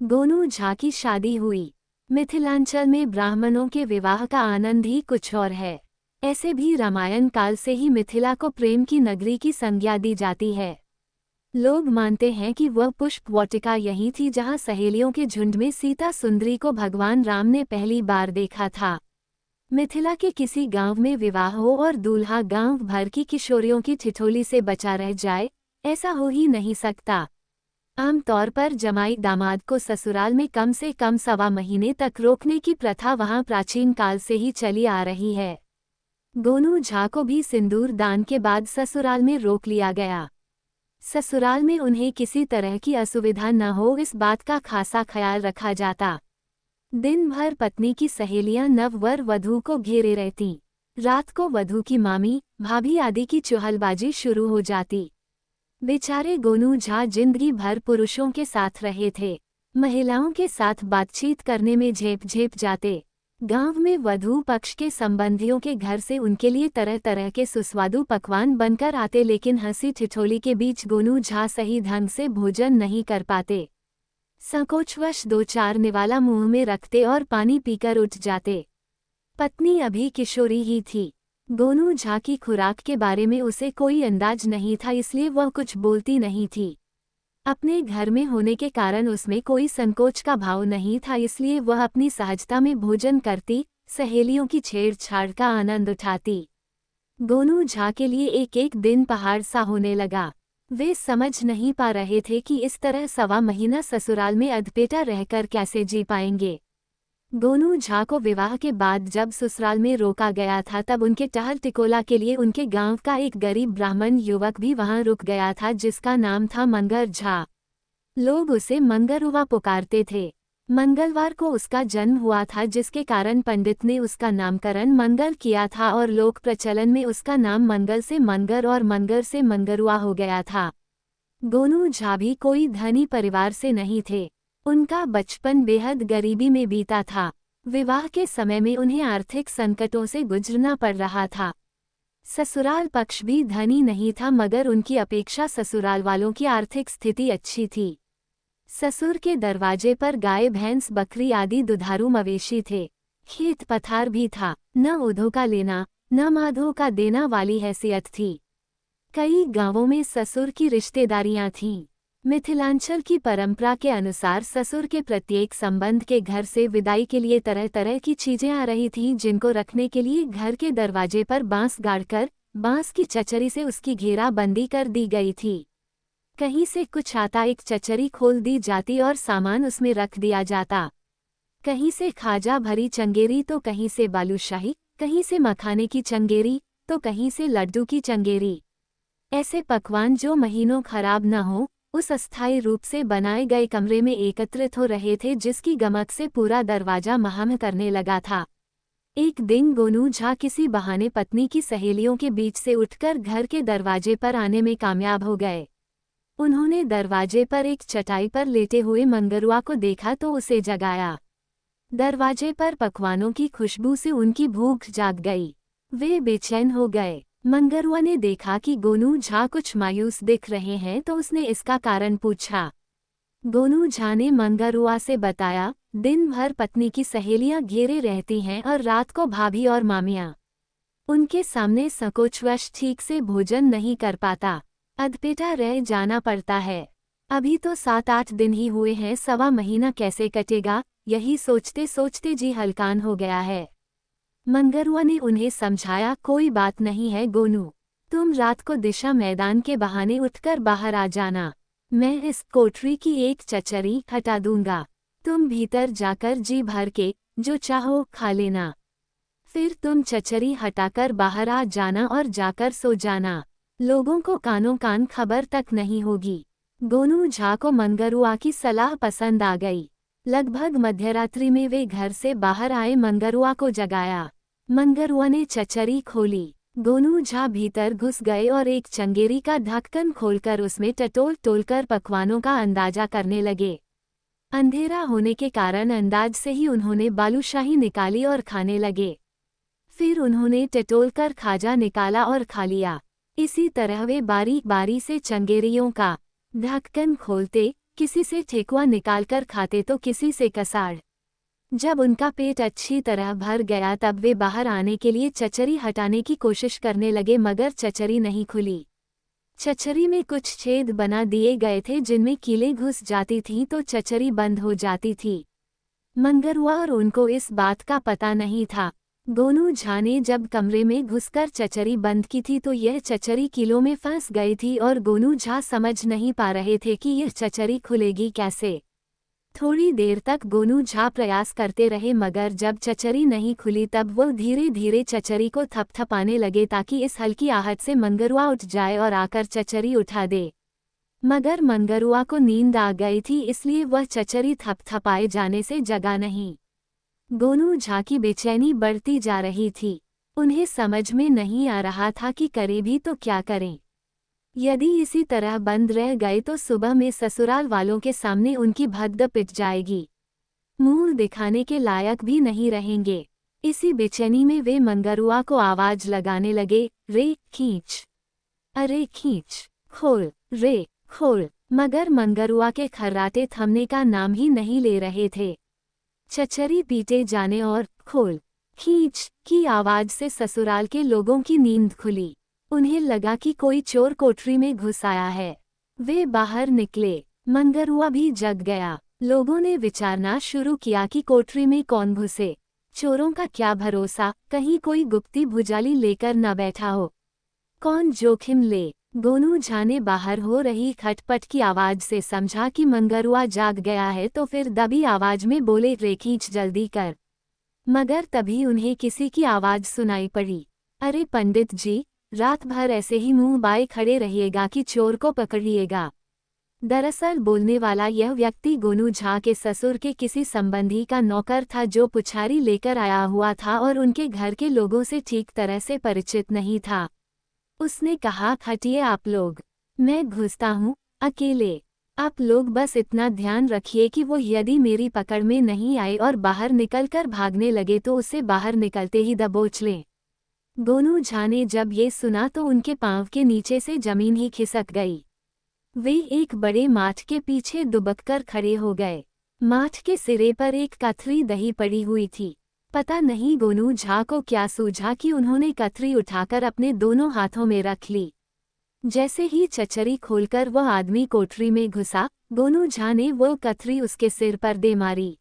गोनू झा की शादी हुई। मिथिलांचल में ब्राह्मणों के विवाह का आनंद ही कुछ और है। ऐसे भी रामायण काल से ही मिथिला को प्रेम की नगरी की संज्ञा दी जाती है। लोग मानते हैं कि वह पुष्प वाटिका यही थी जहां सहेलियों के झुंड में सीता सुंदरी को भगवान राम ने पहली बार देखा था। मिथिला के किसी गांव में विवाह हो और दूल्हा गांव भर की किशोरियों की ठिठोली से बचा रह जाए, ऐसा हो ही नहीं सकता। आमतौर पर जमाई दामाद को ससुराल में कम से कम 1.25 महीने तक रोकने की प्रथा वहां प्राचीन काल से ही चली आ रही है। गोनू झा को भी सिंदूर दान के बाद ससुराल में रोक लिया गया। ससुराल में उन्हें किसी तरह की असुविधा न हो, इस बात का खासा ख्याल रखा जाता। दिन भर पत्नी की सहेलियां नववर वधू को घेरे रहती। रात को वधू की मामी, भाभी आदि की चुहलबाजी शुरू हो जाती। बेचारे गोनू झा जिंदगी भर पुरुषों के साथ रहे थे। महिलाओं के साथ बातचीत करने में झेप झेप जाते। गांव में वधू पक्ष के संबंधियों के घर से उनके लिए तरह तरह के सुस्वादु पकवान बनकर आते, लेकिन हंसी ठिठोली के बीच गोनू झा सही ढंग से भोजन नहीं कर पाते। संकोचवश 2-4 निवाला मुंह में रखते और पानी पीकर उठ जाते। पत्नी अभी किशोरी ही थी। गोनू झा की खुराक के बारे में उसे कोई अंदाज नहीं था, इसलिए वह कुछ बोलती नहीं थी। अपने घर में होने के कारण उसमें कोई संकोच का भाव नहीं था, इसलिए वह अपनी सहजता में भोजन करती, सहेलियों की छेड़छाड़ का आनंद उठाती। गोनू झा के लिए एक एक दिन पहाड़ सा होने लगा। वे समझ नहीं पा रहे थे कि इस तरह 1.25 महीना ससुराल में अधपेटा रहकर कैसे जी पाएंगे। गोनू झा को विवाह के बाद जब ससुराल में रोका गया था, तब उनके टहल टिकोला के लिए उनके गांव का एक गरीब ब्राह्मण युवक भी वहां रुक गया था, जिसका नाम था मंगर झा। लोग उसे मंगरुआ पुकारते थे। मंगलवार को उसका जन्म हुआ था, जिसके कारण पंडित ने उसका नामकरण मंगल किया था और लोक प्रचलन में उसका नाम मंगल से मनगर और मनगर से मंगरुआ हो गया था। गोनू झा भी कोई धनी परिवार से नहीं थे। उनका बचपन बेहद गरीबी में बीता था। विवाह के समय में उन्हें आर्थिक संकटों से गुजरना पड़ रहा था। ससुराल पक्ष भी धनी नहीं था, मगर उनकी अपेक्षा ससुराल वालों की आर्थिक स्थिति अच्छी थी। ससुर के दरवाजे पर गाय भैंस बकरी आदि दुधारू मवेशी थे। खेत पथार भी था। न ऊधों का लेना न माधों का देना वाली हैसियत थी। कई गांवों में ससुर की रिश्तेदारियां थीं। मिथिलांचल की परंपरा के अनुसार ससुर के प्रत्येक संबंध के घर से विदाई के लिए तरह तरह की चीजें आ रही थीं, जिनको रखने के लिए घर के दरवाजे पर बांस गाड़कर बांस की चचरी से उसकी घेराबंदी कर दी गई थी। कहीं से कुछ आता, एक चचरी खोल दी जाती और सामान उसमें रख दिया जाता। कहीं से खाजा भरी चंगेरी तो कहीं से बालूशाही, कहीं से मखाने की चंगेरी तो कहीं से लड्डू की चंगेरी। ऐसे पकवान जो महीनों खराब न हो, उस अस्थायी रूप से बनाए गए कमरे में एकत्रित हो रहे थे, जिसकी गमक से पूरा दरवाजा महम करने लगा था। एक दिन गोनू झा किसी बहाने पत्नी की सहेलियों के बीच से उठकर घर के दरवाजे पर आने में कामयाब हो गए। उन्होंने दरवाजे पर एक चटाई पर लेटे हुए मंगरुआ को देखा तो उसे जगाया। दरवाजे पर पकवानों की खुशबू से उनकी भूख जाग गई। वे बेचैन हो गए। मंगरुआ ने देखा कि गोनू झा कुछ मायूस दिख रहे हैं, तो उसने इसका कारण पूछा। गोनू झा ने मंगरुआ से बताया, दिन भर पत्नी की सहेलियां घेरे रहती हैं और रात को भाभी और मामियां। उनके सामने संकोचवश ठीक से भोजन नहीं कर पाता। अधपेटा रह जाना पड़ता है। अभी तो 7-8 दिन ही हुए हैं, 1.25 महीना कैसे कटेगा, यही सोचते सोचते जी हलकान हो गया है। मंगरुआ ने उन्हें समझाया, कोई बात नहीं है गोनू, तुम रात को दिशा मैदान के बहाने उठकर बाहर आ जाना। मैं इस कोठरी की एक चचरी हटा दूंगा। तुम भीतर जाकर जी भर के जो चाहो खा लेना। फिर तुम चचरी हटाकर बाहर आ जाना और जाकर सो जाना। लोगों को कानों कान खबर तक नहीं होगी। गोनू झा को मंगरुआ की सलाह पसंद आ गई। लगभग मध्यरात्रि में वे घर से बाहर आए, मंगरुआ को जगाया। मंगरुआ ने चचरी खोली। गोनू झा भीतर घुस गए और एक चंगेरी का ढक्कन खोलकर उसमें टटोल टोलकर पकवानों का अंदाजा करने लगे। अंधेरा होने के कारण अंदाज से ही उन्होंने बालूशाही निकाली और खाने लगे। फिर उन्होंने टटोलकर खाजा निकाला और खा लिया। इसी तरह वे बारी बारी से चंगेरियों का ढक्कन खोलते, किसी से ठेकुआ निकालकर खाते तो किसी से कसाड़। जब उनका पेट अच्छी तरह भर गया तब वे बाहर आने के लिए चचरी हटाने की कोशिश करने लगे, मगर चचरी नहीं खुली। चचरी में कुछ छेद बना दिए गए थे जिनमें कीलें घुस जाती थीं तो चचरी बंद हो जाती थी। मंगरुआ और उनको इस बात का पता नहीं था। गोनू झा ने जब कमरे में घुसकर चचरी बंद की थी तो यह चचरी कीलों में फंस गई थी और गोनू झा समझ नहीं पा रहे थे कि यह चचरी खुलेगी कैसे। थोड़ी देर तक गोनू झा प्रयास करते रहे, मगर जब चचरी नहीं खुली तब वो धीरे धीरे चचरी को थपथपाने लगे ताकि इस हल्की आहट से मंगरुआ उठ जाए और आकर चचरी उठा दे। मगर मंगरुआ को नींद आ गई थी, इसलिए वह चचरी थपथपाए जाने से जगा नहीं। गोनू झा की बेचैनी बढ़ती जा रही थी। उन्हें समझ में नहीं आ रहा था कि करें भी तो क्या करें। यदि इसी तरह बंद रह गए तो सुबह में ससुराल वालों के सामने उनकी भद्द पिट जाएगी। मुंह दिखाने के लायक भी नहीं रहेंगे। इसी बेचैनी में वे मंगरुआ को आवाज लगाने लगे, रे खींच, अरे खींच, खोल, रे खोल। मगर मंगरुआ के खर्राटे थमने का नाम ही नहीं ले रहे थे। चचरी पीटे जाने और खोल, खींच की आवाज से ससुराल के लोगों की नींद खुली। उन्हें लगा कि कोई चोर कोठरी में घुस आया है। वे बाहर निकले। मंगरुआ भी जग गया। लोगों ने विचारना शुरू किया कि कोठरी में कौन घुसे। चोरों का क्या भरोसा, कहीं कोई गुप्ती भुजाली लेकर न बैठा हो। कौन जोखिम ले। गोनू झा ने बाहर हो रही खटपट की आवाज से समझा कि मंगरुआ जाग गया है तो फिर दबी आवाज में बोले, रे खींच जल्दी कर। मगर तभी उन्हें किसी की आवाज सुनाई पड़ी, अरे पंडित जी, रात भर ऐसे ही मुंह बाए खड़े रहिएगा कि चोर को पकड़िएगा। दरअसल बोलने वाला यह व्यक्ति गोनू झा के ससुर के किसी संबंधी का नौकर था जो पुछारी लेकर आया हुआ था और उनके घर के लोगों से ठीक तरह से परिचित नहीं था। उसने कहा, हटिए आप लोग, मैं घुसता हूँ अकेले। आप लोग बस इतना ध्यान रखिए कि वो यदि मेरी पकड़ में नहीं आए और बाहर निकलकर भागने लगे तो उसे बाहर निकलते ही दबोच लें। गोनू झा ने जब ये सुना तो उनके पांव के नीचे से जमीन ही खिसक गई। वे एक बड़े माठ के पीछे दुबककर खड़े हो गए। माठ के सिरे पर एक कथरी दही पड़ी हुई थी। पता नहीं गोनू झा को क्या सूझा कि उन्होंने कथरी उठाकर अपने दोनों हाथों में रख ली। जैसे ही चचरी खोलकर वह आदमी कोठरी में घुसा, गोनू झा ने वो कथरी उसके सिर पर दे मारी।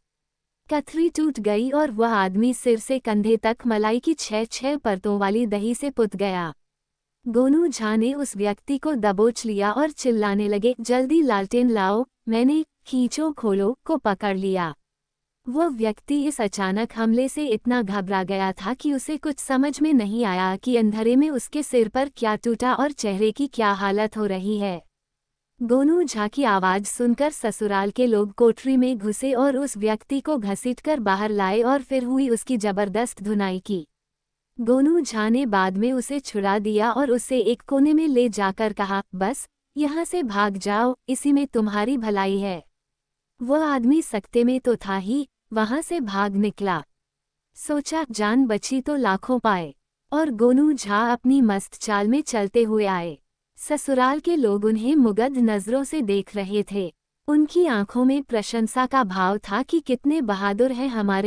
कथरी टूट गई और वह आदमी सिर से कंधे तक मलाई की 6 परतों वाली दही से पुत गया। गोनू झा ने उस व्यक्ति को दबोच लिया और चिल्लाने लगे, जल्दी लालटेन लाओ, मैंने खींचो खोलो को पकड़ लिया। वह व्यक्ति इस अचानक हमले से इतना घबरा गया था कि उसे कुछ समझ में नहीं आया कि अंधेरे में उसके सिर पर क्या टूटा और चेहरे की क्या हालत हो रही है। गोनू झा की आवाज सुनकर ससुराल के लोग कोठरी में घुसे और उस व्यक्ति को घसीटकर बाहर लाए और फिर हुई उसकी जबरदस्त धुनाई की। गोनू झा ने बाद में उसे छुड़ा दिया और उसे एक कोने में ले जाकर कहा, बस यहाँ से भाग जाओ, इसी में तुम्हारी भलाई है। वह आदमी सकते में तो था ही, वहां से भाग निकला। सोचा जान बची तो लाखों पाए। और गोनू झा अपनी मस्त चाल में चलते हुए आए। ससुराल के लोग उन्हें मुग्ध नजरों से देख रहे थे। उनकी आंखों में प्रशंसा का भाव था कि कितने बहादुर हैं हमारे